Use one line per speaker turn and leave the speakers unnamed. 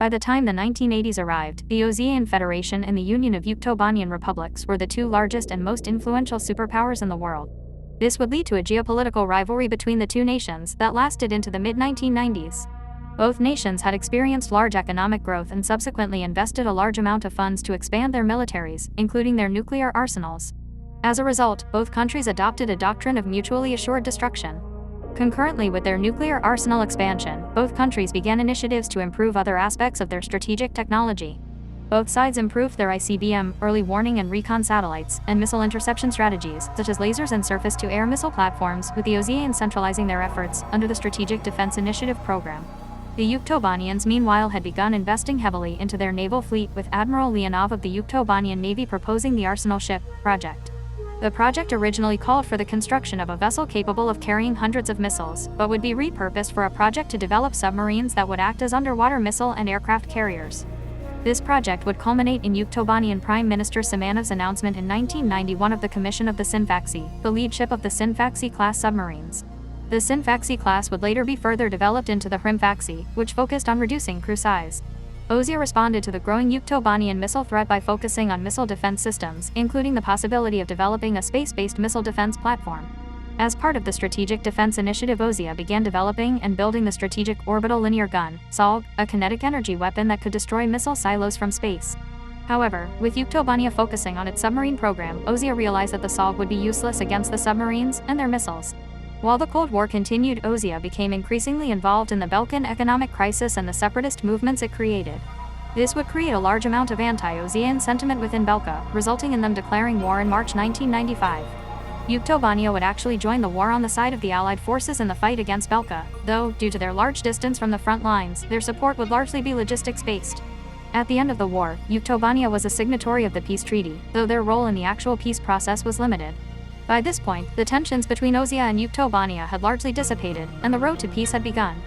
By the time the 1980s arrived, the Osean Federation and the Union of Yuktobanian Republics were the two largest and most influential superpowers in the world. This would lead to a geopolitical rivalry between the two nations that lasted into the mid-1990s. Both nations had experienced large economic growth and subsequently invested a large amount of funds to expand their militaries, including their nuclear arsenals. As a result, both countries adopted a doctrine of mutually assured destruction. Concurrently with their nuclear arsenal expansion, both countries began initiatives to improve other aspects of their strategic technology. Both sides improved their ICBM, early warning and recon satellites, and missile interception strategies, such as lasers and surface-to-air missile platforms, with the Oseans centralizing their efforts under the Strategic Defense Initiative program. The Yuktobanians meanwhile had begun investing heavily into their naval fleet, with Admiral Leonov of the Yuktobanian Navy proposing the Arsenal Ship project. The project originally called for the construction of a vessel capable of carrying hundreds of missiles, but would be repurposed for a project to develop submarines that would act as underwater missile and aircraft carriers. This project would culminate in Yuktobanian Prime Minister Simanov's announcement in 1991 of the commission of the Sinfaxi, the lead ship of the Sinfaxi-class submarines. The Sinfaxi class would later be further developed into the Hrimfaxi, which focused on reducing crew size. Ozia responded to the growing Yuktobanian missile threat by focusing on missile defense systems, including the possibility of developing a space-based missile defense platform. As part of the Strategic Defense Initiative, Ozia began developing and building the Strategic Orbital Linear Gun, SOLG, a kinetic energy weapon that could destroy missile silos from space. However, with Yuktobania focusing on its submarine program, Ozia realized that the SOLG would be useless against the submarines and their missiles. While the Cold War continued, Ozia became increasingly involved in the Balkan economic crisis and the separatist movements it created. This would create a large amount of anti-Osean sentiment within Belka, resulting in them declaring war in March 1995. Yuktobania would actually join the war on the side of the Allied forces in the fight against Belka, though, due to their large distance from the front lines, their support would largely be logistics-based. At the end of the war, Yuktobania was a signatory of the peace treaty, though their role in the actual peace process was limited. By this point, the tensions between Ozia and Yuktobania had largely dissipated, and the road to peace had begun.